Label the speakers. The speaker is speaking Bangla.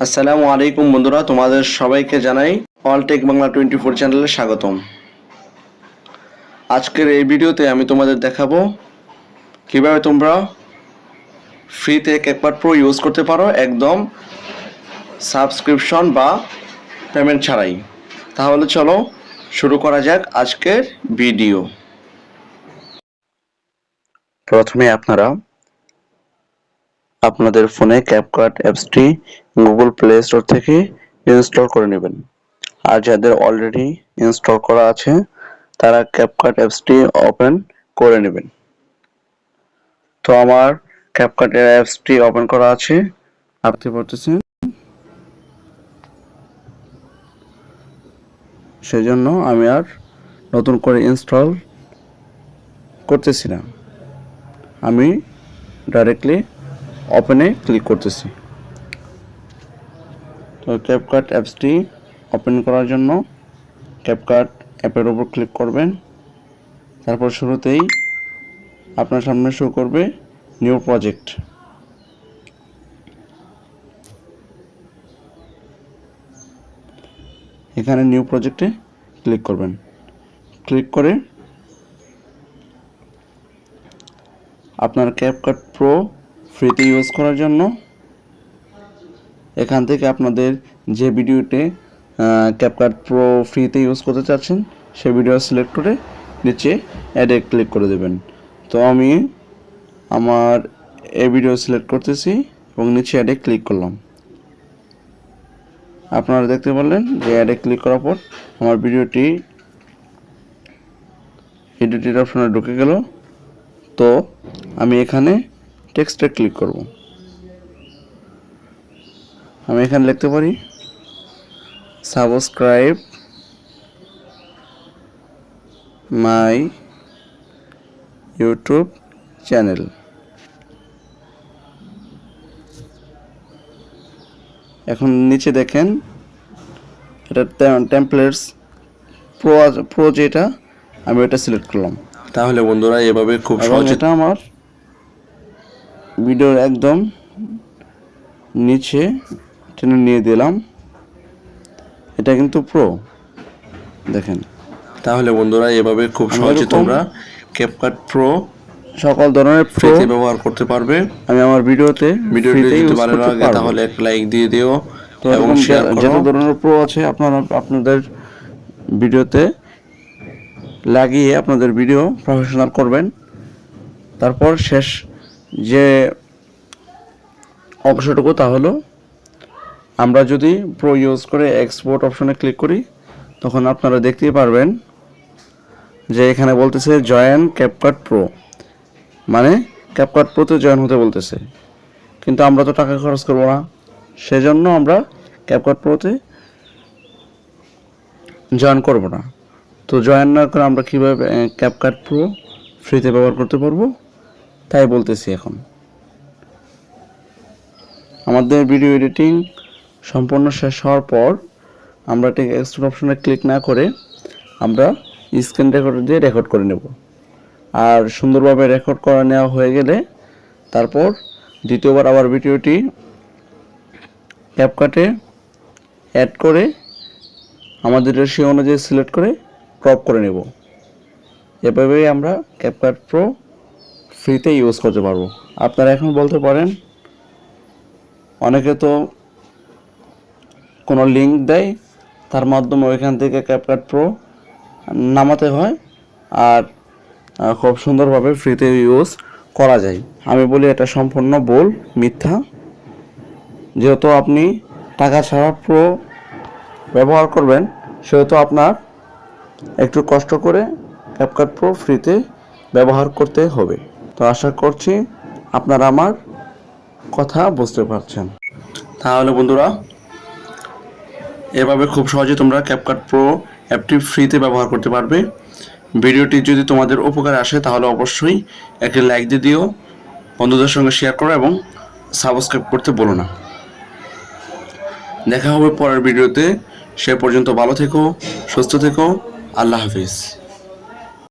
Speaker 1: আসসালামু আলাইকুম বন্ধুরা, তোমাদের সবাইকে জানাই অল টেক বাংলা 24 চ্যানেলে স্বাগতম। আজকের এই ভিডিওতে আমি তোমাদের দেখাবো কিভাবে তোমরা ফ্রিতে ক্যাপকাট প্রো ইউজ করতে পারো একদম সাবস্ক্রিপশন বা পেমেন্ট ছাড়াই। তাহলে চলো শুরু করা যাক আজকের ভিডিও। প্রথমে আপনারা আপনাদের ফোনে ক্যাপকাট অ্যাপসটি গুগল প্লে স্টোর থেকে ইনস্টল করে নেবেন। আর যাদের অলরেডি ইনস্টল করা আছে তারা ক্যাপকাট অ্যাপসটি ওপেন করে নেবেন। তো আমার ক্যাপকাট অ্যাপসটি ওপেন করা আছে, আপনি পড়তেছেন, সেজন্য আমি আর নতুন করে ইনস্টল করতেছি না, আমি ডাইরেক্টলি ওপেনে ক্লিক করতেছি। তো ক্যাপকাট অ্যাপসটি ওপেন করার জন্য ক্যাপকাট অ্যাপের উপর ক্লিক করবেন। তারপর শুরুতেই আপনার সামনে শো করবে নিউ প্রজেক্ট। এখানে নিউ প্রজেক্টে ক্লিক করবেন। ক্লিক করে আপনার ক্যাপকাট প্রো ফ্রিতে ইউজ করার জন্য এখান থেকে আপনাদের যে ভিডিওতে ক্যাপকাট প্রো ফ্রিতে ইউজ করতে চাচ্ছেন সেই ভিডিও সিলেক্ট করে নিচে অ্যাডে ক্লিক করে দেবেন। তো আমি আমার এই ভিডিও সিলেক্ট করতেছি এবং নিচে অ্যাডে ক্লিক করলাম। আপনারা দেখতে পারলেন যে অ্যাডে ক্লিক করার পর আমার ভিডিওটি এডিটের অপশনে ঢুকে গেল। তো আমি এখানে টেক্সটে ক্লিক করব। আমি এখানে লিখতে পারি সাবস্ক্রাইব মাই ইউটিউব চ্যানেল। এখন নিচে দেখেন এটা টেমপ্লেটস প্রো যেটা, আমি এটা সিলেক্ট করলাম।
Speaker 2: তাহলে বন্ধুরা এভাবে খুব
Speaker 1: এবং
Speaker 2: সহজে
Speaker 1: এটা আমার ভিডিওর একদম নিচে টেনে নিয়ে দিলাম। এটা কিন্তু প্রো, দেখেন।
Speaker 2: তাহলে বন্ধুরা এভাবে খুব সহজে তোমরা ক্যাপকাট প্রো
Speaker 1: সকল ধরনের প্রো
Speaker 2: ফ্রিতে ব্যবহার করতে পারবে।
Speaker 1: আমি আমার ভিডিওটি
Speaker 2: যদি ভালো লাগে তাহলে এক লাইক দিয়ে দিও এবং শেয়ার করো।
Speaker 1: যত ধরনের প্রো আছে আপনারা আপনাদের ভিডিওতে লাগিয়ে আপনাদের ভিডিও প্রফেশনাল করবেন। তারপর শেষ যে অংশটুকু তা হলো আমরা যদি প্রো ইউজ করে এক্সপোর্ট অপশনে ক্লিক করি তখন আপনারা দেখতেই পারবেন যে এখানে বলতেছে জয়েন ক্যাপকাট প্রো, মানে ক্যাপকাট প্রোতে জয়েন হতে বলতেছে। কিন্তু আমরা তো টাকা খরচ করবো না, সেজন্য আমরা ক্যাপকাট প্রোতে জয়েন করব না। তো জয়েন না করে আমরা কীভাবে ক্যাপকাট প্রো ফ্রিতে ব্যবহার করতে পারবো তাই বলতেছি। এখন আমাদের ভিডিও এডিটিং সম্পূর্ণ শেষ হওয়ার পর আমরা ঠিক এক্সপোর্ট অপশনে ক্লিক না করে আমরা স্ক্রিন রেকর্ডার দিয়ে রেকর্ড করে নেব। আর সুন্দরভাবে রেকর্ড করা নেওয়া হয়ে গেলে তারপর দ্বিতীয়বার আবার ভিডিওটি ক্যাপকাটে অ্যাড করে আমাদের রেশিও অনুযায়ী সিলেক্ট করে ক্রপ করে নেব। এভাবেই আমরা ক্যাপকাট প্রো ফ্রিতে ইউজ করতে পারবো। আপনারা এখন বলতে পারেন অনেকে তো কোনো লিঙ্ক দেয়, তার মাধ্যমে ওইখান থেকে ক্যাপকাট প্রো নামাতে হয় আর খুব সুন্দরভাবে ফ্রিতে ইউজ করা যায়। আমি বলি এটা সম্পূর্ণ ভুল, মিথ্যা। যেহেতু আপনি টাকা ছাড়া প্রো ব্যবহার করবেন সেহেতু আপনার একটু কষ্ট করে ক্যাপকাট প্রো ফ্রিতে ব্যবহার করতে হবে। তো আশা করছি আপনারা আমার কথা বুঝতে পারছেন।
Speaker 2: তাহলে বন্ধুরা এভাবে খুব সহজে তোমরা ক্যাপকাট প্রো অ্যাপটি ফ্রিতে ব্যবহার করতে পারবে। ভিডিওটি যদি তোমাদের উপকারে আসে তাহলে অবশ্যই একটি লাইক দিয়ে দিও, বন্ধুদের সঙ্গে শেয়ার করো এবং সাবস্ক্রাইব করতে বলো না। দেখা হবে পরের ভিডিওতে। সে পর্যন্ত ভালো থেকো, সুস্থ থেকো। আল্লাহ হাফিজ।